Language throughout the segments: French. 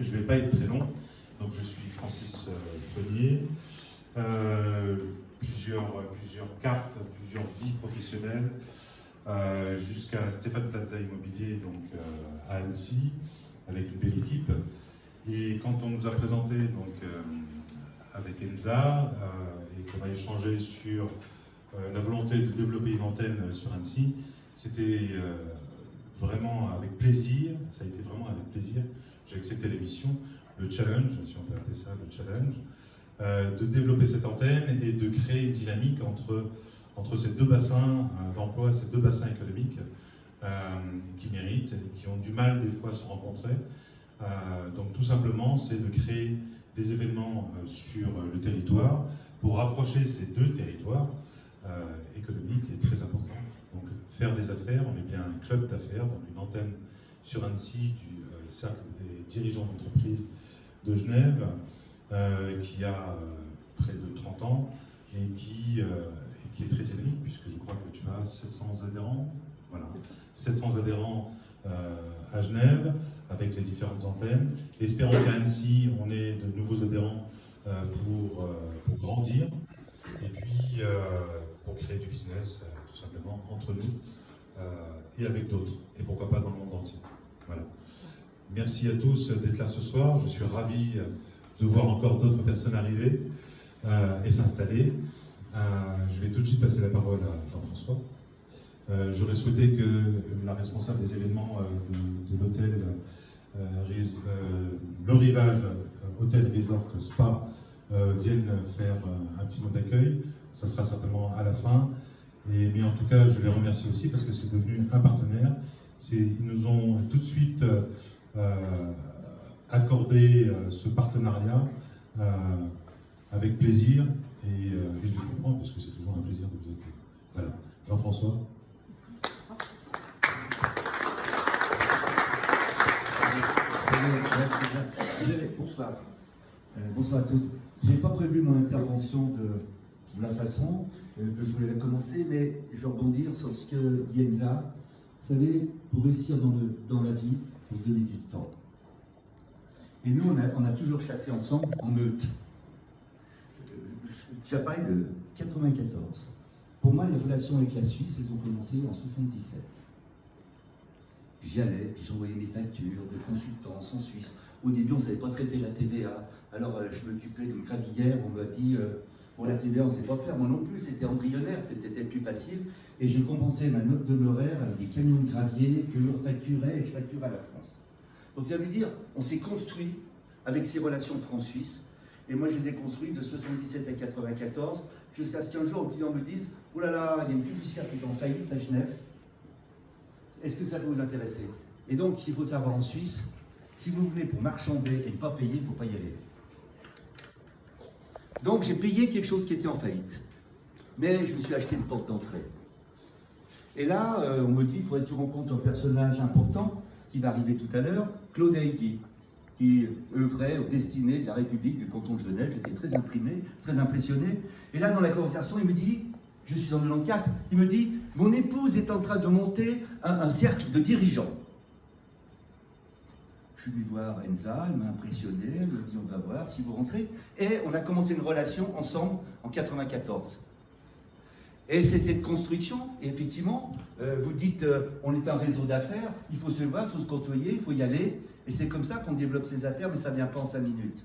je vais pas être très long. Donc je suis Francis Fenier. Plusieurs cartes, plusieurs vies professionnelles, jusqu'à Stéphane Plaza Immobilier, donc à Annecy, avec une belle équipe. Et quand on nous a présenté donc, avec Enza, et qu'on a échangé sur la volonté de développer une antenne sur Annecy, c'était vraiment avec plaisir, ça a été vraiment avec plaisir, j'ai accepté la mission, le challenge, si on peut appeler ça le challenge, de développer cette antenne et de créer une dynamique entre ces deux bassins d'emploi, ces deux bassins économiques qui méritent et qui ont du mal des fois à se rencontrer. Donc tout simplement, c'est de créer des événements sur le territoire pour rapprocher ces deux territoires économiques est très important. Donc faire des affaires, on est bien un club d'affaires, donc une antenne sur Annecy du cercle des dirigeants d'entreprise de Genève qui a près de 30 ans et qui est très dynamique puisque je crois que tu as 700 adhérents. Voilà, 700 adhérents à Genève avec les différentes antennes. Espérons qu'à Annecy, on ait de nouveaux adhérents pour grandir et puis pour créer du business tout simplement entre nous et avec d'autres et pourquoi pas dans le monde entier. Voilà. Merci à tous d'être là ce soir. Je suis ravi de voir encore d'autres personnes arriver et s'installer. Je vais tout de suite passer la parole à Jean-François. J'aurais souhaité que la responsable des événements de l'hôtel Le Rivage Hôtel Resort Spa vienne faire un petit mot d'accueil. Ça sera certainement à la fin. Mais en tout cas, je les remercie aussi parce que c'est devenu un partenaire. Ils nous ont tout de suite accordé ce partenariat avec plaisir et je le comprends parce que c'est toujours un plaisir de vous écouter. Voilà. Jean-François. Bonsoir. Bonsoir à tous. Je n'ai pas prévu mon intervention de la façon que je voulais la commencer, mais je vais rebondir sur ce que dit Enza. Vous savez, pour réussir dans la vie, il faut donner du temps. Et nous, on a toujours chassé ensemble en meute. Tu as parlé de 94. Pour moi, les relations avec la Suisse, elles ont commencé en 77. J'y allais, puis j'envoyais mes factures de consultance en Suisse. Au début, on ne savait pas traiter la TVA. Alors, je m'occupais d'une gravière. On m'a dit, pour la TVA, on ne sait pas faire. Moi non plus, c'était embryonnaire, c'était plus facile. Et je compensais ma note d'honoraires avec des camions de gravier que je facturais et je facturais à la France. Donc, ça veut dire, on s'est construit avec ces relations franc-suisse. Et moi, je les ai construites de 77 à 94, jusqu'à ce qu'un jour, le client me dise, oh là là, il y a une fiduciaire qui est en faillite à Genève. Est-ce que ça peut vous intéresser? Et donc, il faut savoir en Suisse, si vous venez pour marchander et ne pas payer, il ne faut pas y aller. Donc, j'ai payé quelque chose qui était en faillite. Mais je me suis acheté une porte d'entrée. Et là, on me dit, il faudrait que tu rencontres un personnage important qui va arriver tout à l'heure, Claude Haïti, qui œuvrait aux destinées de la République du canton de Genève. J'étais très impressionné. Et là, dans la conversation, il me dit, je suis en 94, il me dit, mon épouse est en train de monter un cercle de dirigeants. Je suis venu voir Enza, elle m'a impressionné, elle m'a dit, on va voir si vous rentrez. Et on a commencé une relation ensemble en 94. Et c'est cette construction, et effectivement, vous dites, on est un réseau d'affaires, il faut se voir, il faut se côtoyer, il faut y aller. Et c'est comme ça qu'on développe ses affaires, mais ça ne vient pas en 5 minutes.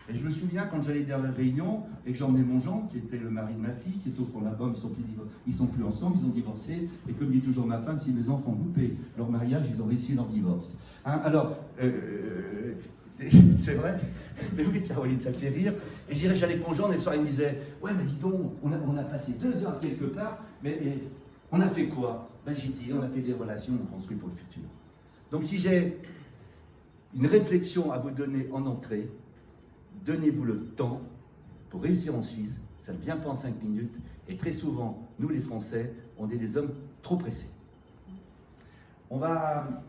Et je me souviens quand j'allais dans la réunion et que j'emmenais mon Jean, qui était le mari de ma fille, qui est au fond là-bas, ils sont plus ensemble, ils ont divorcé. Et comme dit toujours ma femme, si mes enfants loupaient leur mariage, ils ont réussi leur divorce. Hein, alors, c'est vrai, mais oui, Caroline, ça te fait rire. Et j'allais avec mon Jean, et le soir, il me disait, ouais, mais dis donc, on a passé 2 heures quelque part, mais on a fait quoi? Ben, j'ai dit, on a fait des relations, on construit pour le futur. Donc, si j'ai une réflexion à vous donner en entrée, donnez-vous le temps pour réussir en Suisse, ça ne vient pas en 5 minutes, et très souvent, nous les Français, on est des hommes trop pressés. On va...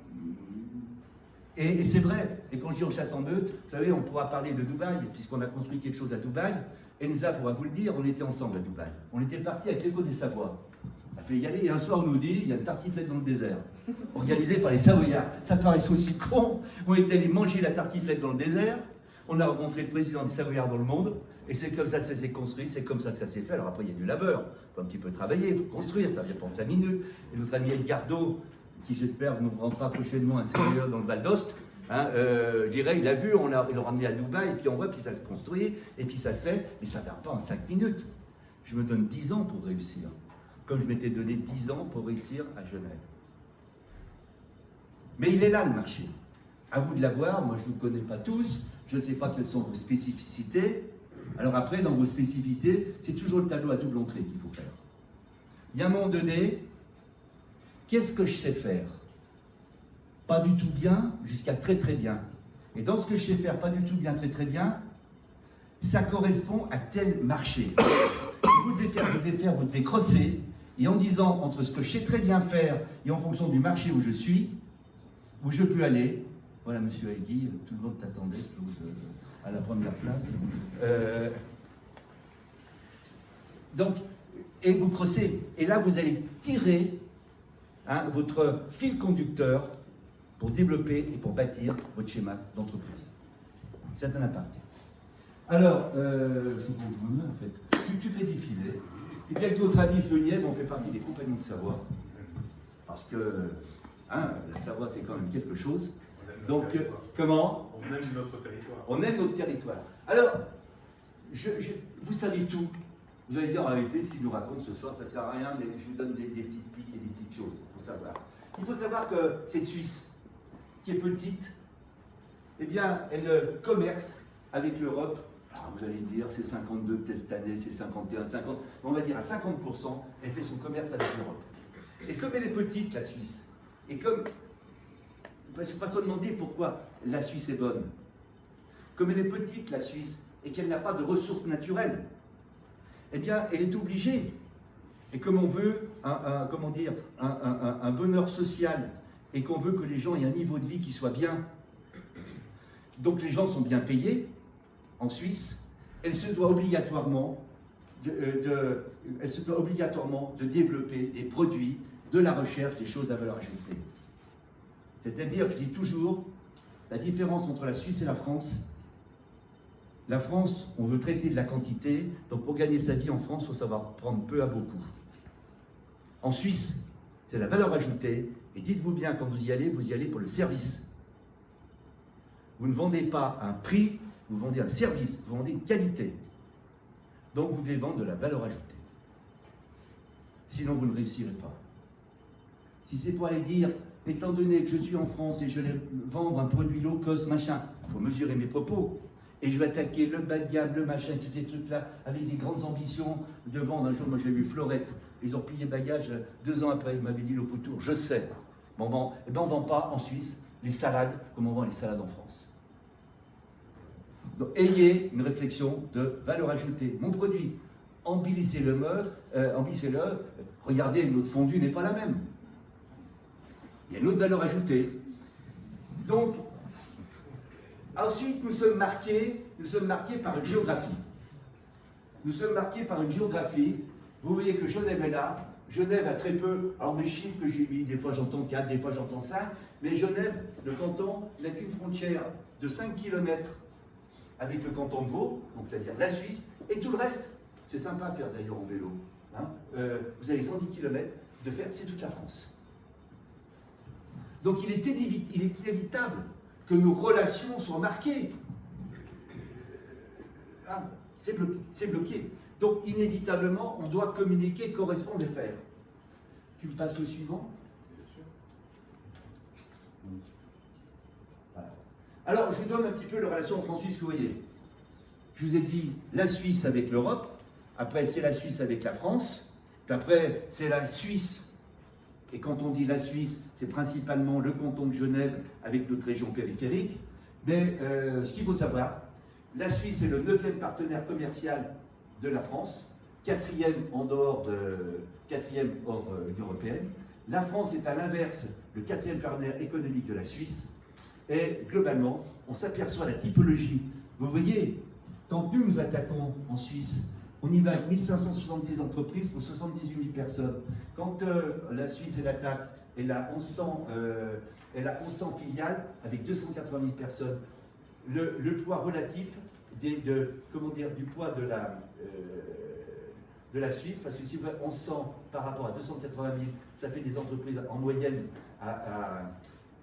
Et c'est vrai, et quand je dis on chasse en meute, vous savez, on pourra parler de Dubaï, puisqu'on a construit quelque chose à Dubaï. Enza pourra vous le dire, on était ensemble à Dubaï. On était partis avec l'écho des Savoies. Il a fait y aller, et un soir on nous dit, il y a une tartiflette dans le désert. organisé par les Savoyards. Ça paraît aussi con. On est allé manger la tartiflette dans le désert, on a rencontré le président des Savoyards dans le monde, et c'est comme ça que ça s'est construit, c'est comme ça que ça s'est fait. Alors après, il y a du labeur, il faut un petit peu travailler, il faut construire, ça vient pas en 5 minutes. Et notre ami Edgardo, qui j'espère nous rendra prochainement un CPE dans le Val d'Ost, hein, je dirais, il a vu, il l'a ramené à Dubaï, et puis on voit, puis ça se construit, et puis ça se fait, mais ça ne vient pas en 5 minutes. Je me donne 10 ans pour réussir, comme je m'étais donné 10 ans pour réussir à Genève. Mais il est là le marché. À vous de l'avoir, moi je ne vous connais pas tous, je ne sais pas quelles sont vos spécificités. Alors après, dans vos spécificités, c'est toujours le tableau à double entrée qu'il faut faire. Il y a un moment donné, qu'est-ce que je sais faire? Pas du tout bien, jusqu'à très très bien. Et dans ce que je sais faire, pas du tout bien, très très bien, ça correspond à tel marché. Vous devez crosser, et en disant entre ce que je sais très bien faire et en fonction du marché où je suis, où je peux aller. Voilà, monsieur Haïgui, tout le monde t'attendait à la première place. Donc, et vous crossez. Et là, vous allez tirer votre fil conducteur pour développer et pour bâtir votre schéma d'entreprise. C'est un aparté. Alors, en fait, tu fais défiler. Et puis avec notre ami Feuillet, on fait partie des compagnons de Savoie. Parce que la Savoie, c'est quand même quelque chose. Donc, comment? On aime notre territoire. On aime notre territoire. Alors, vous savez tout. Vous allez dire en réalité, ce qu'il nous raconte ce soir, ça ne sert à rien, mais je vous donne des petites piques et des petites choses pour savoir. Il faut savoir que cette Suisse, qui est petite, eh bien, elle commerce avec l'Europe. Alors, vous allez dire, c'est 52 peut-être cette année, c'est 51, 50. On va dire à 50%, elle fait son commerce avec l'Europe. Et comme elle est petite, la Suisse, et comme il ne faut pas se demander pourquoi la Suisse est bonne. Comme elle est petite, la Suisse, et qu'elle n'a pas de ressources naturelles, eh bien, elle est obligée. Et comme on veut un bonheur social, et qu'on veut que les gens aient un niveau de vie qui soit bien, donc les gens sont bien payés en Suisse, elle se doit obligatoirement de développer des produits, de la recherche, des choses à valeur ajoutée. C'est-à-dire, je dis toujours, la différence entre la Suisse et la France, on veut traiter de la quantité, donc pour gagner sa vie en France, il faut savoir prendre peu à beaucoup. En Suisse, c'est la valeur ajoutée, et dites-vous bien, quand vous y allez pour le service. Vous ne vendez pas un prix, vous vendez un service, vous vendez une qualité. Donc vous devez vendre de la valeur ajoutée. Sinon, vous ne réussirez pas. Si c'est pour aller dire, étant donné que je suis en France et je vais vendre un produit low cost, machin, il faut mesurer mes propos. Et je vais attaquer le bas de gamme, le machin, tous ces trucs-là, avec des grandes ambitions de vendre. Un jour, moi j'ai vu Florette, ils ont plié bagages 2 ans après, ils m'avaient dit le couture, je sais. Mais on ne vend pas en Suisse les salades comme on vend les salades en France. Donc ayez une réflexion de valeur ajoutée. Mon produit, embellissez-le, regardez, notre fondu n'est pas la même. Il y a une autre valeur ajoutée. Donc, ensuite, nous sommes marqués par une géographie. Nous sommes marqués par une géographie. Vous voyez que Genève est là. Genève a très peu. Alors, les chiffres que j'ai mis, des fois j'entends 4, des fois j'entends 5. Mais Genève, le canton, n'a qu'une frontière de 5 km avec le canton de Vaud, donc c'est-à-dire la Suisse, et tout le reste. C'est sympa à faire d'ailleurs en vélo. Vous avez 110 km de faire, c'est toute la France. Donc il est inévitable que nos relations soient marquées. C'est bloqué. Donc inévitablement, on doit communiquer, correspondre et faire. Tu me passes le suivant? Voilà. Alors, je vous donne un petit peu la relation France-Suisse que vous voyez. Je vous ai dit la Suisse avec l'Europe, après c'est la Suisse avec la France, puis après c'est la Suisse. Et quand on dit la Suisse, c'est principalement le canton de Genève avec notre région périphérique. Mais ce qu'il faut savoir, la Suisse est le 9e partenaire commercial de la France, 4e hors européenne. La France est à l'inverse le 4e partenaire économique de la Suisse. Et globalement, on s'aperçoit la typologie. Vous voyez, quand nous attaquons en Suisse, on y va avec 1570 entreprises pour 78 000 personnes. Quand la Suisse elle attaque, elle a 1100 filiales avec 280 000 personnes. Le poids relatif du poids de la Suisse, parce que si vous avez 1100 par rapport à 280 000, ça fait des entreprises en moyenne à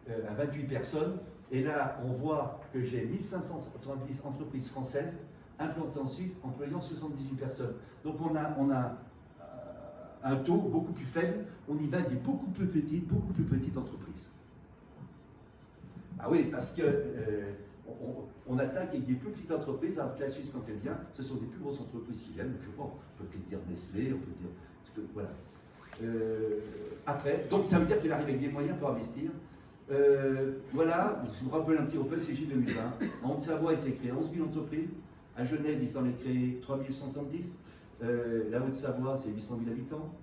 28 personnes. Et là, on voit que j'ai 1570 entreprises françaises implantées en Suisse, employant 78 personnes. Donc on a un taux beaucoup plus faible, on y va des beaucoup plus petites entreprises. Ah oui, parce que on attaque avec des plus petites entreprises, alors que la Suisse, quand elle vient, ce sont des plus grosses entreprises qui viennent. Je pense, on peut peut-être dire Nestlé, on peut dire. Voilà. Après, donc ça veut dire qu'il arrive avec des moyens pour investir. Voilà, je vous rappelle un petit Open CJ 2020. En Haute-Savoie, il s'est créé 11 000 entreprises. À Genève, il s'en est créé 3 170. La Haute-Savoie, c'est 800 000 habitants.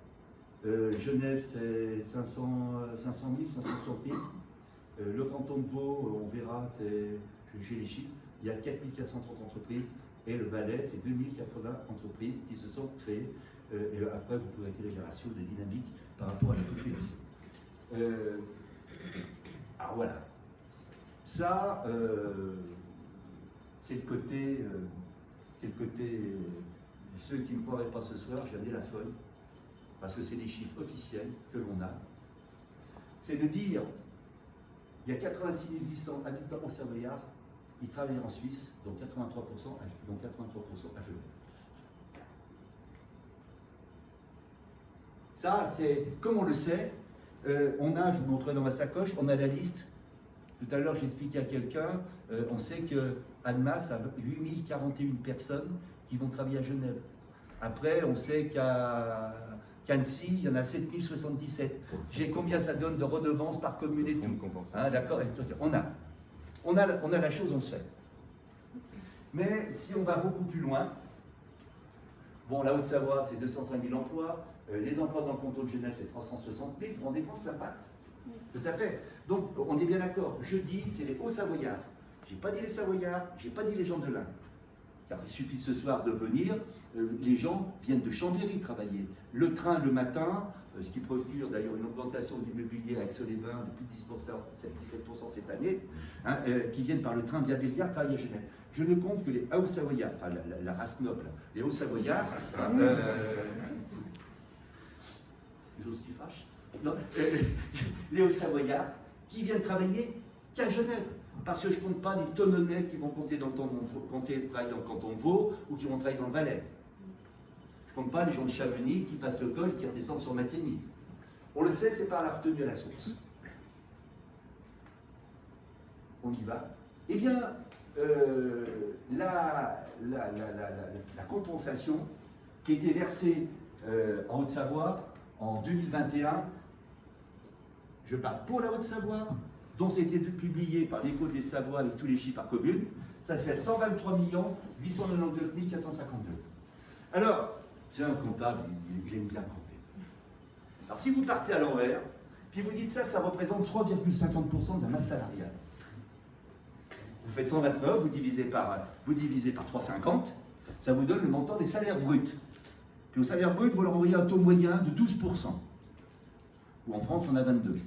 Genève, c'est 500 000, 560 000. Le canton de Vaud, on verra, j'ai les chiffres, il y a 4 430 entreprises. Et le Valais, c'est 2080 entreprises qui se sont créées. Et après, vous pourrez tirer les ratios de dynamique par rapport à la population. Alors voilà. Ça, c'est le côté ceux qui ne me croiraient pas ce soir, j'ai amené la feuille, parce que c'est des chiffres officiels que l'on a. C'est de dire, il y a 86 800 habitants au Savoyard, ils travaillent en Suisse, dont 83% à Genève. Ça, c'est, comme on le sait, on a, je vous montrerai dans ma sacoche, on a la liste. Tout à l'heure, j'ai expliqué à quelqu'un, on sait que Annemasse a 8041 personnes qui vont travailler à Genève. Après, on sait qu'à Annecy, il y en a 7077. J'ai combien ça donne de redevances par commune et tout. Hein, d'accord. On a la chose, on sait. Mais si on va beaucoup plus loin, bon, la Haute-Savoie, c'est 205 000 emplois. Les emplois dans le canton de Genève, c'est 360 000. Vous vous rendez compte de l'impact que ça fait? Donc, on est bien d'accord. Je dis, c'est les Hauts-Savoyards. Je n'ai pas dit les Savoyards, je n'ai pas dit les gens de l'Ain. Car il suffit ce soir de venir, les gens viennent de Chambéry travailler. Le train le matin, ce qui procure d'ailleurs une augmentation de l'immobilier à Aix-les-Bains de plus de 17% cette année, hein, qui viennent par le train via Bellegarde travailler à Genève. Je ne compte que les Hauts-Savoyards, enfin la race noble, les Hauts-Savoyards, chose qui fâche, non, les Hauts-Savoyards qui viennent travailler qu'à Genève. Parce que je ne compte pas les Tonnonnais qui vont compter dans le canton de Vaud, travailler dans le canton de Vaud ou qui vont travailler dans le Valais. Je ne compte pas les gens de Chamonix qui passent le col et qui redescendent sur Matigny. On le sait, c'est par la retenue à la source. On y va. Eh bien, la compensation qui a été versée en Haute-Savoie en 2021, je parle pour la Haute-Savoie, dont c'était publié par l'Écho des Savoies avec tous les chiffres par commune, ça fait 123 899 452. Alors, c'est un comptable, il aime bien compter. Alors si vous partez à l'envers, puis vous dites ça représente 3,50% de la masse salariale. Vous faites 129, vous divisez par 3,50, ça vous donne le montant des salaires bruts. Puis au salaire brut, vous leur envoyez un taux moyen de 12%. Ou en France, on a 22%.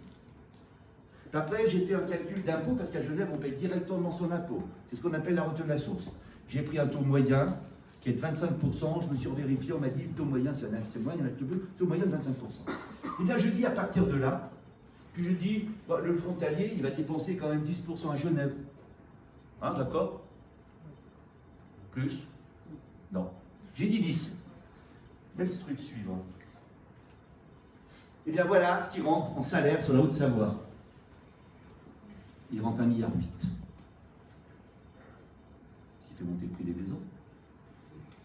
Après, j'ai fait un calcul d'impôt parce qu'à Genève, on paye directement son impôt. C'est ce qu'on appelle la retenue de la source. J'ai pris un taux moyen qui est de 25%. Je me suis vérifié, on m'a dit le taux moyen, c'est moyen, le taux moyen de 25%. Et bien, je dis à partir de là, puis je dis, bah, le frontalier, il va dépenser quand même 10% à Genève. Hein, d'accord? Plus? Non. J'ai dit 10. Mais le truc suivant. Et bien voilà ce qui rentre en salaire sur la Haute-Savoie. Il rentre 1,8 milliard. Ce qui fait monter le prix des maisons.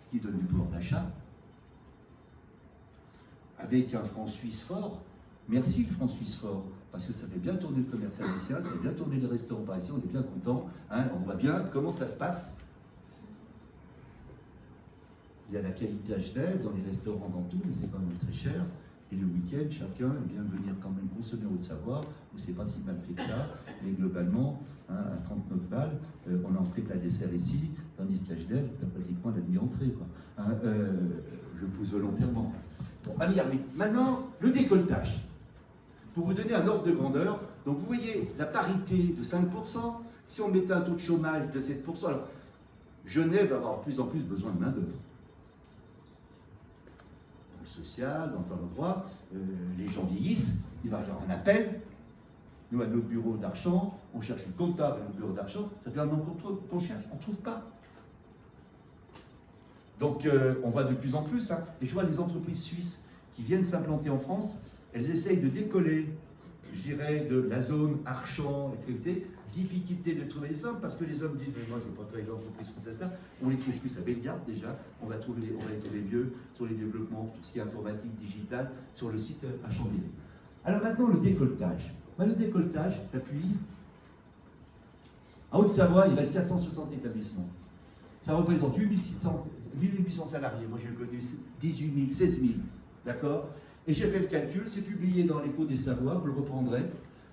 Ce qui donne du pouvoir d'achat. Avec un franc suisse fort. Merci le franc suisse fort. Parce que ça fait bien tourner le commerce alsacien, ça fait bien tourner les restaurants parisiens, on est bien content. Hein, on voit bien comment ça se passe. Il y a la qualité à Genève, dans les restaurants, dans tout, mais c'est quand même très cher. Et le week-end, chacun aime bien venir quand même consommer en Haute-Savoie, où c'est pas si mal fait que ça. Et globalement, hein, à 39 balles, on a entrée plat dessert ici, tandis qu'à Genève, tu as pratiquement la demi-entrée. Hein, je pousse volontairement. Bon, 1,8 milliard. Maintenant, le décolletage. pour vous donner un ordre de grandeur, donc vous voyez la parité de 5%, si on mettait un taux de chômage de 7%, alors Genève va avoir de plus en plus besoin de main-d'œuvre. Dans le social, dans le droit, les gens vieillissent, il va y avoir un appel. Nous, à notre bureau d'Archamps, on cherche une comptable à notre bureau d'Archamps, ça fait un an qu'on cherche, on ne trouve pas. Donc, on voit de plus en plus, hein, et je vois des entreprises suisses qui viennent s'implanter en France, elles essayent de décoller, je dirais, de la zone Archamps, etc. Difficulté de trouver les hommes, parce que les hommes disent, mais moi je ne veux pas travailler dans l'entreprise française là, on les trouve plus à Bellegarde déjà, on va les trouver mieux sur les développements, tout ce qui est informatique, digital, sur le site à Chambéry. Alors maintenant, le décolletage. Le décolletage, t'appuies. En Haute-Savoie, il reste 460 établissements. Ça représente 1800 salariés. Moi, j'ai connu 18 000, 16 000. D'accord? Et j'ai fait le calcul, c'est publié dans l'Écho des Savoies, vous le reprendrez.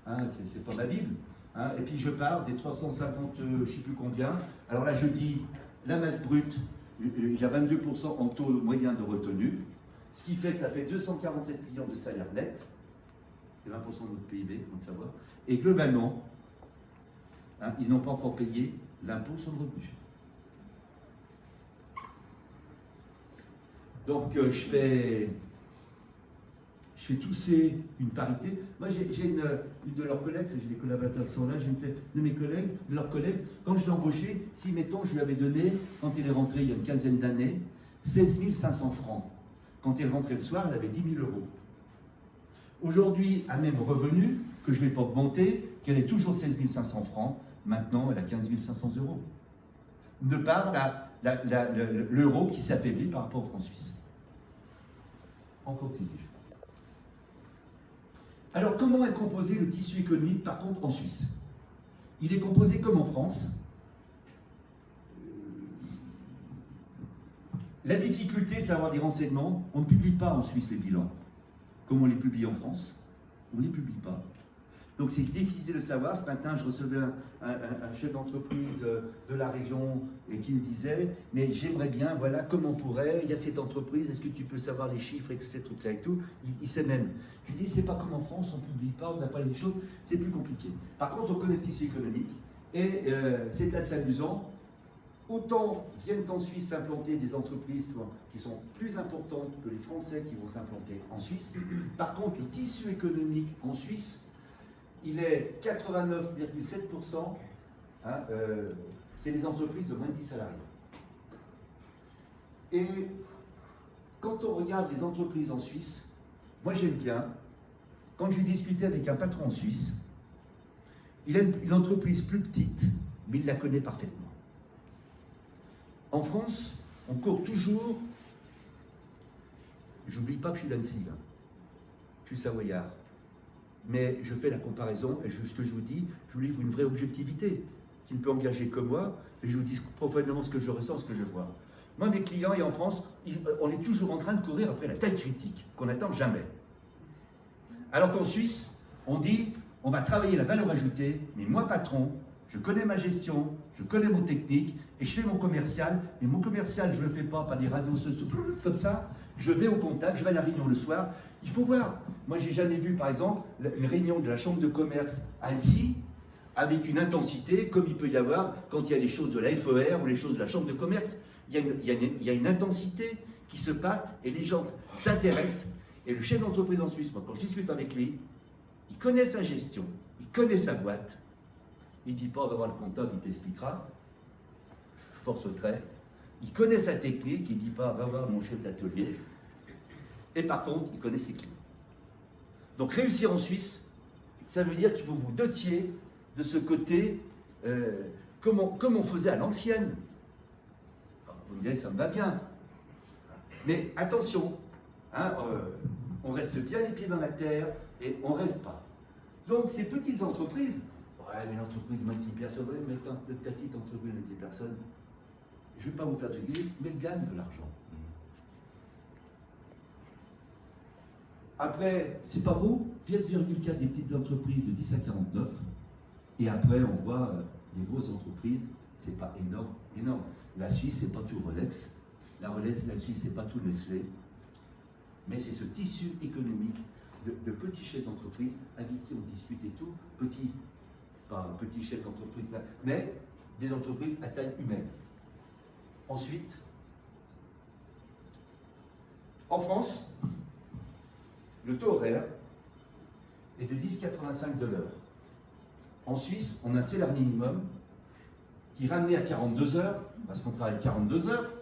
Hein, c'est pas ma Bible. Hein, et puis je pars des 350, je ne sais plus combien. Alors là, je dis la masse brute, il y a 22% en taux moyen de retenue, ce qui fait que ça fait 247 millions de salaires nets. C'est 20% de notre PIB, on le savoir. Et globalement, hein, ils n'ont pas encore payé l'impôt sur le revenu. Donc, je fais tousser une parité. Moi, j'ai une de leurs collègues, j'ai des collaborateurs qui sont là, j'ai une de mes collègues, de leurs collègues, quand je l'ai embauché, si, mettons, je lui avais donné, quand il est rentré il y a une quinzaine d'années, 16 500 francs. Quand il rentrait le soir, il avait 10 000 euros. Aujourd'hui, à même revenu, que je ne vais pas augmenter, qu'elle est toujours 16 500 francs, maintenant elle a 15 500 euros. De par l'euro qui s'affaiblit par rapport au franc suisse. On continue. Alors, comment est composé le tissu économique, par contre, en Suisse? Il est composé comme en France. La difficulté, c'est d'avoir des renseignements. On ne publie pas en Suisse les bilans, comme on les publie en France. On ne les publie pas. Donc c'est difficile de savoir. Ce matin, je recevais un chef d'entreprise de la région et qui me disait, mais j'aimerais bien, voilà, comment on pourrait, il y a cette entreprise, est-ce que tu peux savoir les chiffres et tous ces trucs-là et tout. Il sait même. Je lui dis, c'est pas comme en France, on ne publie pas, on n'a pas les choses, c'est plus compliqué. Par contre, on connaît le tissu économique et c'est assez amusant. Autant viennent en Suisse s'implanter des entreprises qui sont plus importantes que les Français qui vont s'implanter en Suisse. Par contre, le tissu économique en Suisse, il est 89,7%, hein, c'est des entreprises de moins de 10 salariés. Et quand on regarde les entreprises en Suisse, moi j'aime bien, quand j'ai discuté avec un patron en Suisse, il a une entreprise plus petite, mais il la connaît parfaitement. En France, on court toujours, j'oublie pas que je suis d'Annecy, hein. Je suis savoyard. Mais je fais la comparaison, et ce que je vous dis, je vous livre une vraie objectivité, qui ne peut engager que moi, et je vous dis profondément ce que je ressens, ce que je vois. Moi, mes clients, et en France, on est toujours en train de courir après la taille critique, qu'on n'atteint jamais. Alors qu'en Suisse, on dit, on va travailler la valeur ajoutée, mais moi, patron, je connais ma gestion, je connais mon technique, et je fais mon commercial, et mon commercial, je ne le fais pas par des radios comme ça, je vais au contact, je vais à la réunion le soir. Il faut voir. Moi, j'ai jamais vu, par exemple, une réunion de la chambre de commerce à Annecy avec une intensité comme il peut y avoir quand il y a les choses de la FER ou les choses de la chambre de commerce. Il y a une intensité qui se passe et les gens s'intéressent. Et le chef d'entreprise en Suisse, moi, quand je discute avec lui, il connaît sa gestion, il connaît sa boîte. Il ne dit pas, on va voir le comptable, il t'expliquera. Je force le trait. Il connaît sa technique, il ne dit pas, va voir mon chef d'atelier. Et par contre, il connaît ses clients. Donc réussir en Suisse, ça veut dire qu'il faut vous dotiez de ce côté, comme on faisait à l'ancienne. Vous me direz, ça me va bien. Mais attention, hein, on reste bien les pieds dans la terre et on ne rêve pas. Donc ces petites entreprises, ouais, mais l'entreprise multi-personnes, ouais, mais la petite entreprise multi-personnes, je ne vais pas vous faire de guillemets, mais elle gagne de l'argent. Après, c'est pas beau, 4,4 des petites entreprises de 10 à 49. Et après, on voit les grosses entreprises, c'est pas énorme. La Suisse, c'est pas tout Rolex. La Suisse, c'est pas tout Nestlé. Mais c'est ce tissu économique de petits chefs d'entreprise avec qui on discute et tout, petits, pas petits chefs d'entreprise, mais des entreprises à taille humaine. Ensuite, en France, le taux horaire est de 10,85 de l'heure. En Suisse, on a un salaire minimum qui est ramené à 42 heures, parce qu'on travaille 42 heures.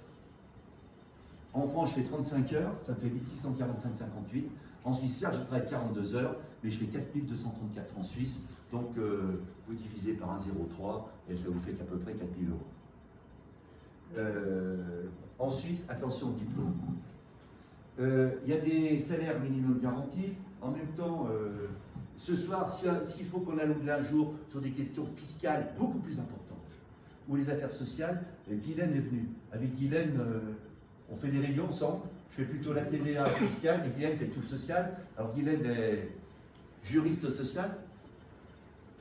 En France, je fais 35 heures, ça me fait 1645,58. En Suisse, certes, je travaille 42 heures, mais je fais 4234 en Suisse. Donc, vous divisez par 1,03 et ça vous fait qu'à peu près 4000 euros. En Suisse, attention au diplôme. Il y a des salaires minimum garantis. En même temps, ce soir, s'il faut qu'on allume un jour sur des questions fiscales beaucoup plus importantes, ou les affaires sociales, Guylaine est venue. Avec Guylaine, on fait des réunions ensemble. Je fais plutôt la TVA fiscale et Guylaine fait tout le social. Alors Guylaine est juriste social.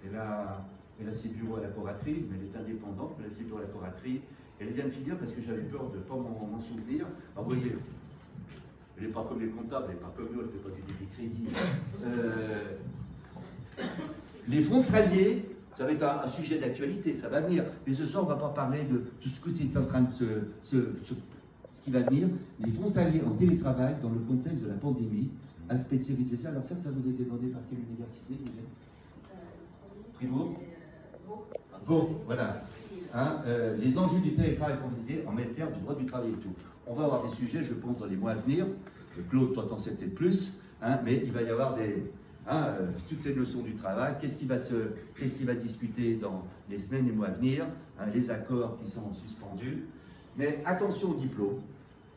Elle a ses bureaux à la Coraterie, mais elle est indépendante, mais elle a ses bureaux à la Coraterie. Elle vient de finir parce que j'avais peur de ne pas m'en souvenir. Alors, vous voyez, elle n'est pas comme les comptables, elle n'est pas comme nous, elle ne fait pas du crédit. Les frontaliers, ça va être un sujet d'actualité, ça va venir. Mais ce soir, on ne va pas parler de tout ce qui est en train de ce qui va venir. Les frontaliers en télétravail dans le contexte de la pandémie, aspect de sécurité sociale. Alors ça vous a été demandé par quelle université déjà Fribourg Vaud, voilà. Hein, les enjeux du télétravail en matière du droit du travail et tout. On va avoir des sujets, je pense, dans les mois à venir. Claude, toi, t'en sais peut-être plus, hein, mais il va y avoir toutes ces notions du travail. Qu'est-ce qui va discuter dans les semaines et mois à venir, hein, les accords qui sont suspendus. Mais attention au diplôme.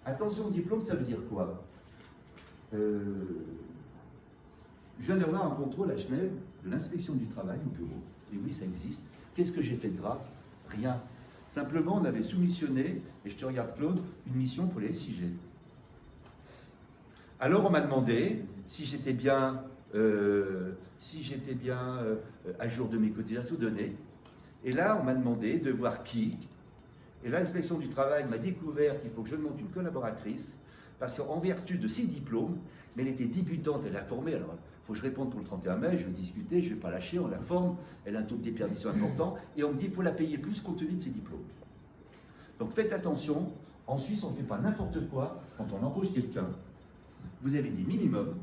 Attention au diplôme, ça veut dire quoi? Je viens d'avoir un contrôle à Genève de l'inspection du travail au bureau. Et oui, ça existe. Qu'est-ce que j'ai fait de grave? Rien. Simplement, on avait soumissionné, et je te regarde Claude, une mission pour les SIG. Alors on m'a demandé si j'étais bien, à jour de mes cotisations données. Et là, on m'a demandé de voir qui. Et là, l'inspection du travail m'a découvert qu'il faut que je demande une collaboratrice, parce qu'en vertu de ses diplômes, mais elle était débutante, elle a formé, alors il faut que je réponde pour le 31 mai, je vais discuter, je ne vais pas lâcher, on la forme, elle a un taux de déperdition important, et on me dit qu'il faut la payer plus compte tenu de ses diplômes. Donc faites attention, en Suisse on ne fait pas n'importe quoi quand on embauche quelqu'un. Vous avez des minimums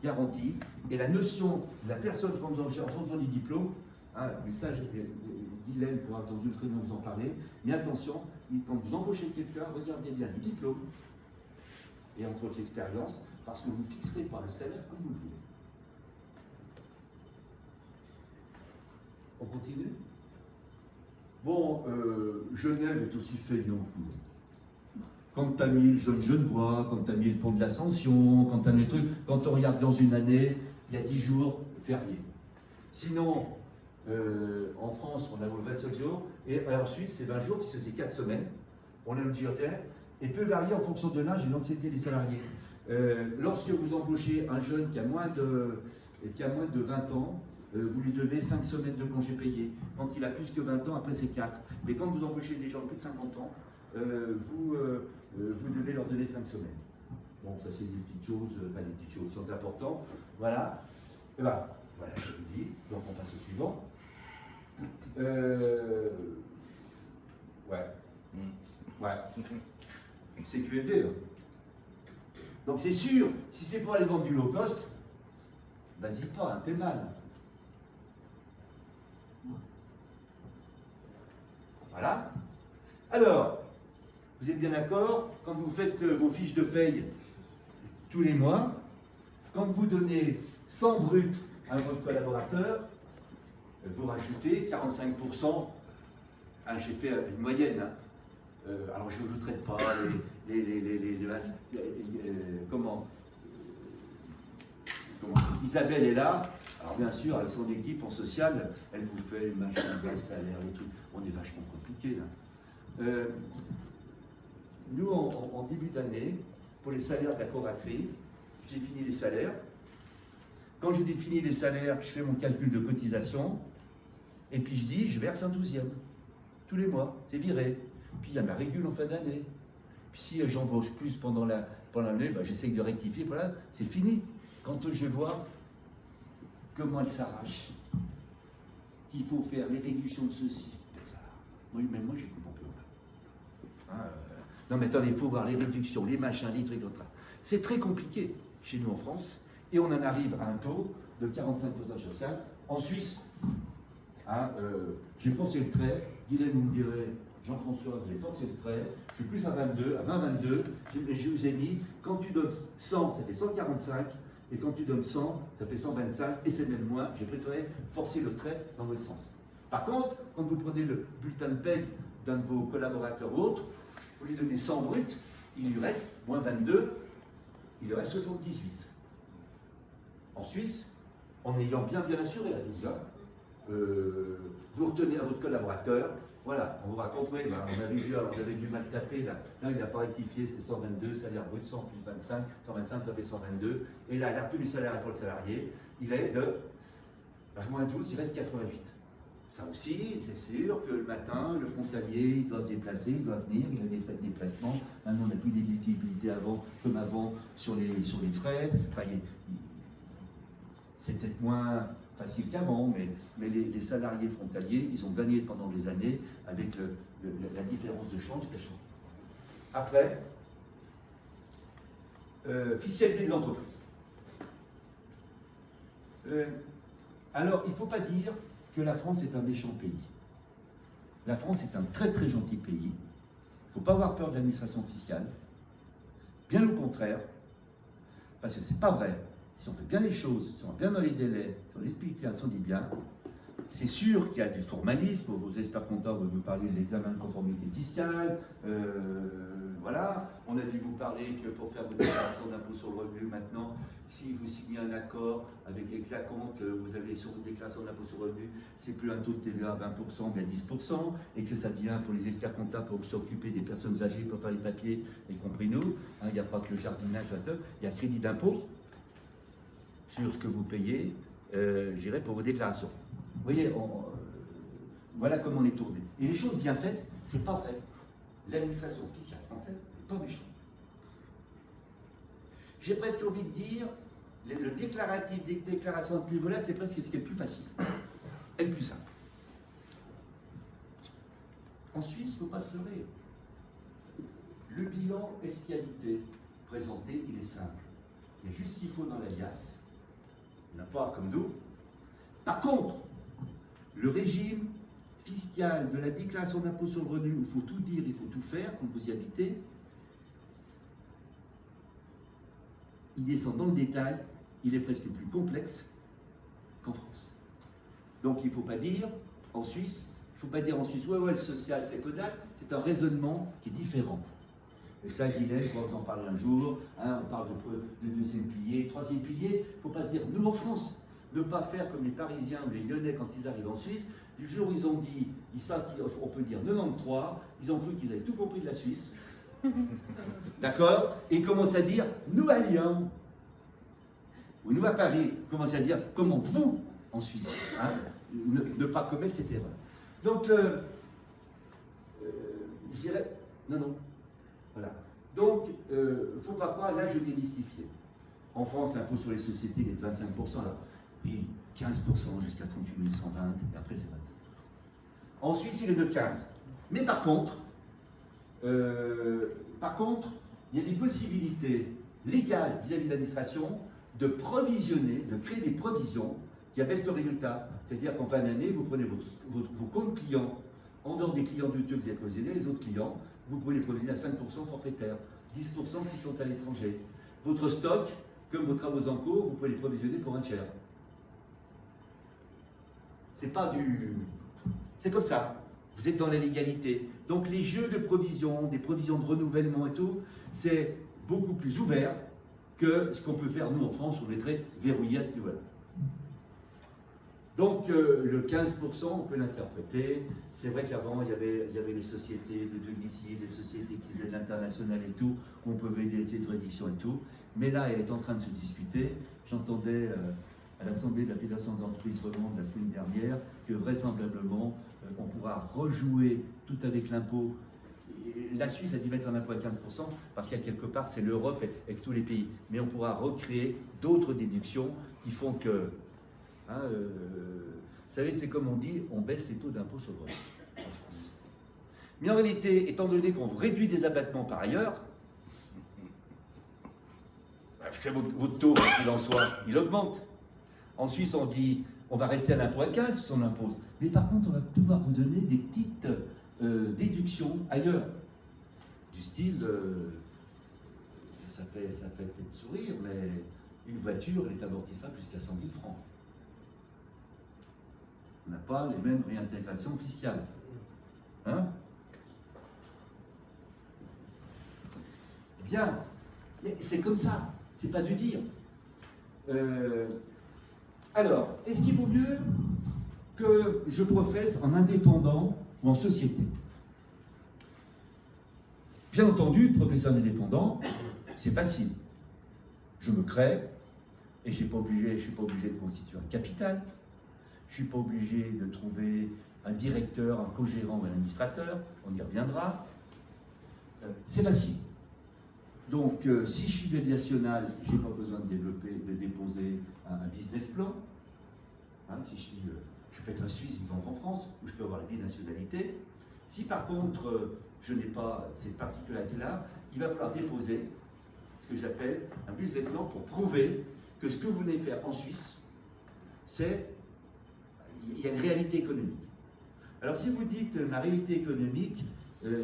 garantis, et la notion de la personne quand vous embauchez en fonction des diplômes, hein, mais ça, Guylaine pourra entendu très bien vous en parler, mais attention, quand vous embauchez quelqu'un, regardez bien les diplômes et entre autres l'expérience, parce que vous ne fixerez pas le salaire comme vous le voulez. On continue? Bon, Genève est aussi feignant. Quand tu as mis le jeune Genevois, quand tu as mis le pont de l'Ascension, quand tu as mis le truc, quand on regarde dans une année, il y a 10 jours fériés. Sinon, en France, on a le 27 jours, et en Suisse, c'est 20 jours, puisque c'est 4 semaines. On a le diurnaire, et peut varier en fonction de l'âge et de l'ancienneté des salariés. Lorsque vous embauchez un jeune qui a moins de 20 ans, vous lui devez 5 semaines de congés payés. Quand il a plus que 20 ans, après c'est 4. Mais quand vous embauchez des gens de plus de 50 ans, vous devez leur donner 5 semaines. Bon, ça c'est des petites choses, enfin des petites choses qui sont importantes. Voilà. Et ben, voilà, je vous dis. Donc on passe au suivant. Ouais. C'est QFD. Hein. Donc c'est sûr, si c'est pour aller vendre du low cost, vas-y pas, hein, t'es mal. Voilà. Alors, vous êtes bien d'accord, quand vous faites vos fiches de paye tous les mois, quand vous donnez 100 bruts à votre collaborateur, vous rajoutez 45%, hein, j'ai fait une moyenne, hein. Alors je ne vous traite pas comment Isabelle est là, alors bien sûr avec son équipe en social, elle vous fait les machins, les salaires, les trucs, on est vachement compliqué là. Nous en début d'année, pour les salaires de la coraterie, j'ai fini les salaires. Quand j'ai défini les salaires, je fais mon calcul de cotisation, et puis je dis, je verse un 12e, tous les mois, c'est viré. Puis il y a ma régule en fin d'année. Puis si j'embauche plus pendant l'année, ben, j'essaye de rectifier, voilà, c'est fini. quand je vois comment elle s'arrache, qu'il faut faire les réductions de ceci, ça, même moi, j'ai comprends plus. Non mais attendez, il faut voir les réductions, les machins, les trucs, d'autres. C'est très compliqué chez nous en France, et on en arrive à un taux de 45% social. En Suisse, j'ai forcé le trait, Guylaine me dirait, Jean-François, j'ai forcé le trait, je suis plus à 22, à 20-22, je vous ai mis, quand tu donnes 100, ça fait 145, et quand tu donnes 100, ça fait 125, et c'est même moins, j'ai préféré forcer le trait dans le sens. Par contre, quand vous prenez le bulletin de paie d'un de vos collaborateurs ou autres, vous lui donnez 100 brut, il lui reste moins 22, il lui reste 78. En Suisse, en ayant bien assuré la vie, vous retenez à votre collaborateur, voilà, on vous raconte, oui, on avait dû mal taper, là il n'a pas rectifié, c'est 122, salaire brut, 100 plus 25, 125 ça fait 122, et là, la retenue du salaire pour le salarié, il est de moins 12, il reste 88. Ça aussi, c'est sûr que le matin, le frontalier, il doit se déplacer, il doit venir, il a des frais de déplacement. Maintenant, on n'a plus d'éligibilité comme avant sur les frais. Enfin, c'est peut-être moins facile qu'avant, mais les salariés frontaliers, ils ont gagné pendant des années avec la différence de change. Après, fiscalité des entreprises. Alors, il ne faut pas dire que la France est un méchant pays. La France est un très très gentil pays. Il ne faut pas avoir peur de l'administration fiscale. Bien au contraire, parce que ce n'est pas vrai. Si on fait bien les choses, si on est bien dans les délais, si on explique bien, si on dit bien, c'est sûr qu'il y a du formalisme. Vos experts comptables vont vous parler de l'examen de conformité fiscale. Voilà. On a dû vous parler que pour faire votre déclaration d'impôt sur le revenu maintenant, si vous signez un accord avec Exacompte, vous avez sur votre déclaration d'impôt sur le revenu, c'est plus un taux de TVA à 20%, mais à 10%, et que ça vient pour les experts comptables pour s'occuper des personnes âgées, pour faire les papiers, y compris nous. Il n'y a pas que le jardinage, il y a crédit d'impôt sur ce que vous payez, j'irai pour vos déclarations. Vous voyez, voilà comment on est tourné. Et les choses bien faites, c'est pas vrai. L'administration fiscale française n'est pas méchante. J'ai presque envie de dire, le déclaratif des déclarations à ce niveau-là, c'est presque ce qui est le plus facile et le plus simple. En Suisse, il ne faut pas se leurrer. Le bilan fiscalité présenté, il est simple. Il y a juste ce qu'il faut dans l'alias. Il n'y en a pas comme nous. Par contre, le régime fiscal de la déclaration d'impôt sur le revenu, où il faut tout dire, il faut tout faire quand vous y habitez, il descend dans le détail, il est presque plus complexe qu'en France. Donc il ne faut pas dire en Suisse, ouais, le social c'est que dalle, c'est un raisonnement qui est différent. Et ça, Guylaine, quand on en parle un jour, on parle de deuxième pilier, troisième pilier, il ne faut pas se dire, nous en France, ne pas faire comme les Parisiens ou les Lyonnais quand ils arrivent en Suisse. Du jour où ils ont dit, ils savent qu'on peut dire 93, ils ont cru qu'ils avaient tout compris de la Suisse. D'accord? Et ils commencent à dire, nous à Lyon, ou nous à Paris, ils commencent à dire, comment vous, en Suisse, ne pas commettre cette erreur. Donc, je dirais, non. Voilà. Donc, il ne faut pas croire, là je démystifier. En France, l'impôt sur les sociétés il est de 25%, là. Oui, 15% jusqu'à 38 120, et après c'est 25%. En Suisse, il est de 15%. Mais par contre, il y a des possibilités légales vis-à-vis de l'administration de provisionner, de créer des provisions qui abaissent le résultat. C'est-à-dire qu'en fin d'année, vous prenez vos comptes clients, en dehors des clients douteux que vous avez provisionnés, les autres clients, vous pouvez les provisionner à 5% forfaitaire, 10% s'ils sont à l'étranger. Votre stock, comme vos travaux en cours, vous pouvez les provisionner pour un tiers. C'est pas du... C'est comme ça. Vous êtes dans la légalité. Donc les jeux de provision, des provisions de renouvellement et tout, c'est beaucoup plus ouvert que ce qu'on peut faire nous en France, on est très verrouillé à ce niveau-là. Donc le 15%, on peut l'interpréter. C'est vrai qu'avant, il y avait les sociétés de domicile, les sociétés qui faisaient de l'international et tout, on pouvait aider ces réductions et tout. Mais là, elle est en train de se discuter. J'entendais à l'Assemblée de la Fédération des entreprises romandes la semaine dernière que vraisemblablement, on pourra rejouer tout avec l'impôt. la Suisse a dû mettre un impôt à 15% parce qu'il y a quelque part, c'est l'Europe et tous les pays. Mais on pourra recréer d'autres déductions qui font que, hein, vous savez, c'est comme on dit, on baisse les taux d'impôt sur le revenu en France. Mais en réalité, étant donné qu'on réduit des abattements par ailleurs, c'est votre taux, qu'il en soit, il augmente. En Suisse, on dit, on va rester à l'impôt à 15 si on l'impose. Mais par contre, on va pouvoir vous donner des petites déductions ailleurs. Du style, ça fait peut-être sourire, mais une voiture, elle est amortissable jusqu'à 100 000 francs. On n'a pas les mêmes réintégrations fiscales. Hein? Eh bien, c'est comme ça. C'est pas de dire. Alors, est-ce qu'il vaut mieux que je professe en indépendant ou en société? Bien entendu, professeur en indépendant, c'est facile. Je me crée et je ne suis pas obligé de constituer un capital. Je ne suis pas obligé de trouver un directeur, un co-gérant ou un administrateur. On y reviendra. C'est facile. Donc, si je suis binational, je n'ai pas besoin de déposer un business plan. Hein, si je peux être un Suisse vivant en France, ou je peux avoir la binationalité. Si par contre, je n'ai pas cette particularité-là, il va falloir déposer ce que j'appelle un business plan pour prouver que ce que vous venez faire en Suisse, il y a une réalité économique. Alors, si vous dites ma réalité économique,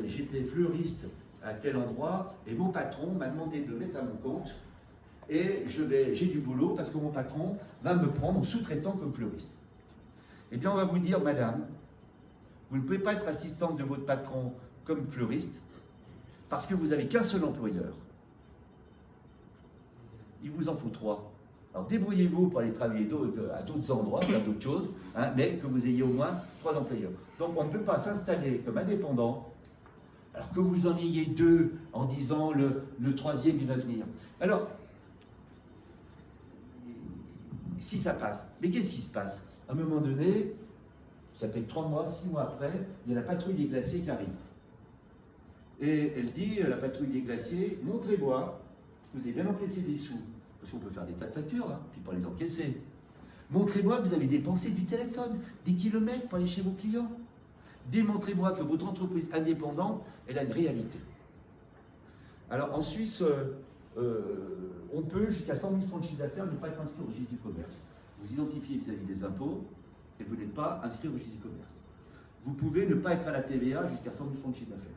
j'étais fleuriste à tel endroit, et mon patron m'a demandé de le mettre à mon compte, et j'ai du boulot parce que mon patron va me prendre en sous-traitant comme fleuriste. Eh bien, on va vous dire, madame, vous ne pouvez pas être assistante de votre patron comme fleuriste parce que vous n'avez qu'un seul employeur. Il vous en faut 3. Alors, débrouillez-vous pour aller travailler à d'autres endroits, faire d'autres choses, hein, mais que vous ayez au moins 3 employeurs. Donc, on ne peut pas s'installer comme indépendant alors que vous en ayez 2 en disant le 3e, il va venir. Alors, si ça passe, mais qu'est-ce qui se passe? À un moment donné, ça fait 3 mois, 6 mois après, il y a la patrouille des glaciers qui arrive. Et elle dit, la patrouille des glaciers, montrez-moi, vous avez bien encaissé des sous, parce qu'on peut faire des tas de factures, hein, puis pas les encaisser. Montrez-moi que vous avez dépensé du téléphone, des kilomètres pour aller chez vos clients. Démontrez-moi que votre entreprise indépendante, elle a une réalité. Alors en Suisse, on peut jusqu'à 100 000 francs de chiffre d'affaires ne pas être inscrit au registre du commerce. Vous identifiez vis-à-vis des impôts et vous n'êtes pas inscrit au registre du commerce. Vous pouvez ne pas être à la TVA jusqu'à 100 000 francs de chiffre d'affaires.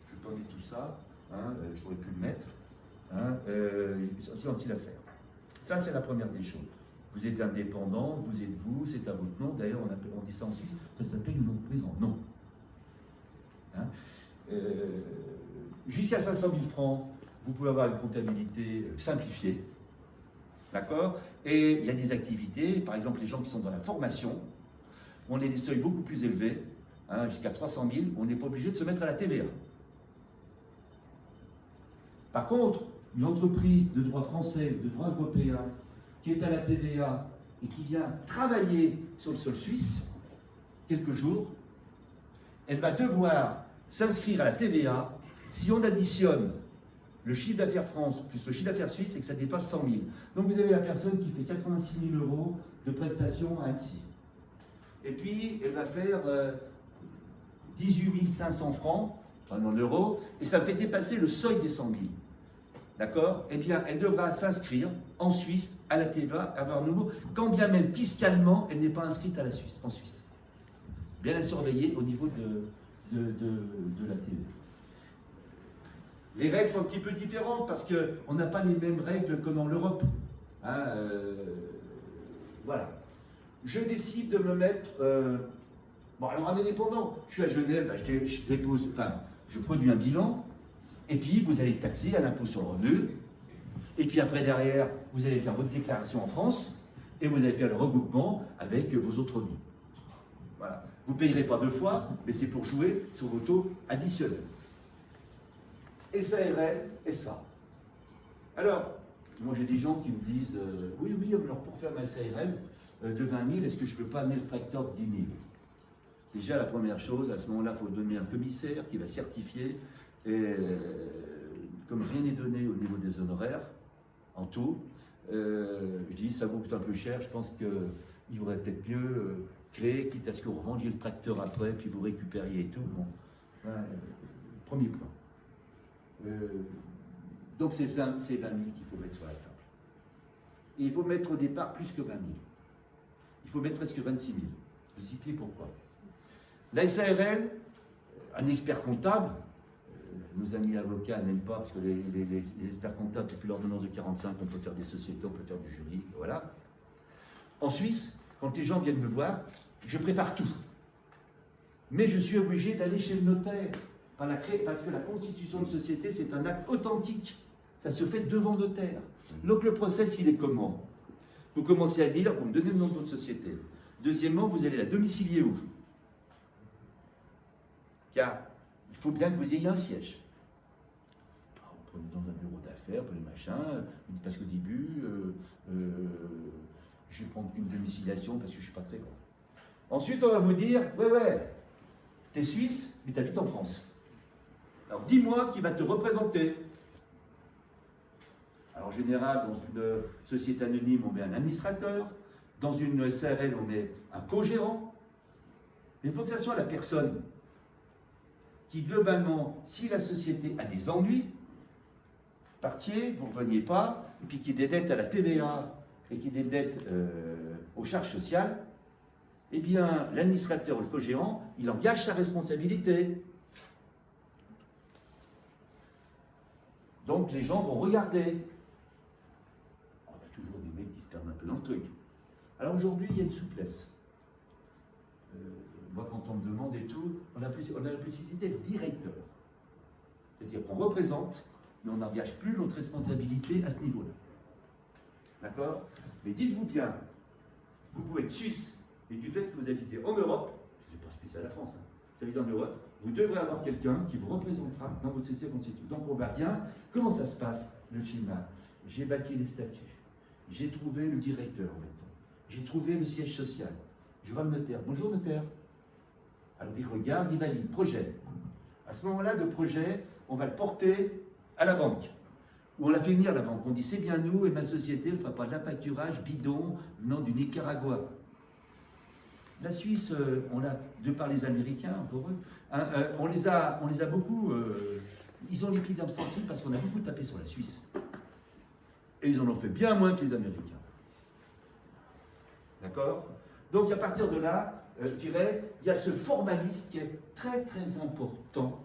Je n'ai pas mis tout ça, hein, j'aurais pu le mettre. Hein, c'est facile à faire. Ça, c'est la première des choses. Vous êtes indépendant, vous êtes vous, c'est à votre nom. D'ailleurs, on dit ça en Suisse, ça s'appelle une entreprise en nom. Hein, jusqu'à 500 000 francs, vous pouvez avoir une comptabilité simplifiée. D'accord? Et il y a des activités, par exemple les gens qui sont dans la formation, on a des seuils beaucoup plus élevés, hein, jusqu'à 300 000, on n'est pas obligé de se mettre à la TVA. Par contre, une entreprise de droit français, de droit européen, qui est à la TVA et qui vient travailler sur le sol suisse, quelques jours, elle va devoir s'inscrire à la TVA si on additionne le chiffre d'affaires France plus le chiffre d'affaires suisse et que ça dépasse 100 000. Donc vous avez la personne qui fait 86 000 € de prestations à Annecy. Et puis elle va faire 18 500 francs, en euros, et ça fait dépasser le seuil des 100 000. D'accord? Eh bien, elle devra s'inscrire en Suisse à la TVA, avoir nouveau, quand bien même fiscalement, elle n'est pas inscrite à la Suisse, en Suisse. Bien la surveiller au niveau de la TVA. Les règles sont un petit peu différentes parce qu'on n'a pas les mêmes règles que dans l'Europe. Hein, voilà. Je décide de me mettre... bon, alors en indépendant, je suis à Genève, bah, je dépose... Enfin, je produis un bilan, et puis vous allez taxer à l'impôt sur le revenu, et puis après derrière, vous allez faire votre déclaration en France, et vous allez faire le regroupement avec vos autres revenus. Voilà. Vous ne payerez pas 2 fois, mais c'est pour jouer sur vos taux additionnels. SARL et ça. Alors, moi j'ai des gens qui me disent oui, alors pour faire ma SARL de 20 000, est-ce que je ne peux pas amener le tracteur de 10 000? Déjà, la première chose, à ce moment-là, il faut donner un commissaire qui va certifier. Et comme rien n'est donné au niveau des honoraires, en tout, je dis ça vaut peut-être un peu cher, je pense qu'il vaudrait peut-être mieux créer, quitte à ce que vous revendiez le tracteur après, puis vous récupériez et tout. Bon, premier point. Donc c'est 20 000 qu'il faut mettre sur la table. Et il faut mettre au départ plus que 20 000. Il faut mettre presque 26 000. Je vous explique pourquoi. La SARL, un expert comptable, nos amis avocats n'aiment pas, parce que les experts comptables, depuis l'ordonnance de 45, on peut faire des sociétés, on peut faire du juridique, voilà. En Suisse, quand les gens viennent me voir, je prépare tout. Mais je suis obligé d'aller chez le notaire, parce que la constitution de société, c'est un acte authentique. Ça se fait devant le notaire. Donc le process, il est comment? Vous commencez à dire, vous me donnez le nom de votre société. Deuxièmement, vous allez la domicilier où? Car il faut bien que vous ayez un siège. Vous prenez dans un bureau d'affaires, pour les machins, parce qu'au début, je vais prendre une domiciliation parce que je ne suis pas très grand. Ensuite, on va vous dire, ouais, t'es suisse, mais t'habites en France. Alors dis-moi qui va te représenter. Alors en général, dans une société anonyme, on met un administrateur. Dans une SARL, on met un co-gérant. Mais il faut que ce soit la personne qui, globalement, si la société a des ennuis, partiez, vous ne reveniez pas, et puis qui a des dettes à la TVA et qui a des dettes aux charges sociales, eh bien, l'administrateur ou le co-gérant, il engage sa responsabilité. Donc, les gens vont regarder. On a toujours des mecs qui se perdent un peu dans le truc. Alors, aujourd'hui, il y a une souplesse. Moi, quand on me demande et tout, on a la possibilité d'être directeur. C'est-à-dire qu'on représente, mais on n'engage plus notre responsabilité à ce niveau-là. D'accord? Mais dites-vous bien, vous pouvez être suisse, et du fait que vous habitez en Europe, ce n'est pas spécial à la France, hein, vous habitez en Europe, vous devrez avoir quelqu'un qui vous représentera dans votre société constituée. Donc on va bien. Comment ça se passe, le schéma? J'ai bâti les statuts, j'ai trouvé le directeur, j'ai trouvé le siège social, je vois le notaire. Bonjour notaire. Alors il regarde, il valide, projet. À ce moment-là, le projet, on va le porter à la banque. Ou on l'a fait venir à la banque. On dit c'est bien nous et ma société ne fera pas de l'appâturage bidon venant du Nicaragua. La Suisse, on l'a, de par les Américains, encore eux, on les a beaucoup. Ils ont les pieds sensibles parce qu'on a beaucoup tapé sur la Suisse. Et ils en ont fait bien moins que les Américains. D'accord? Donc à partir de là, je dirais, il y a ce formalisme qui est très très important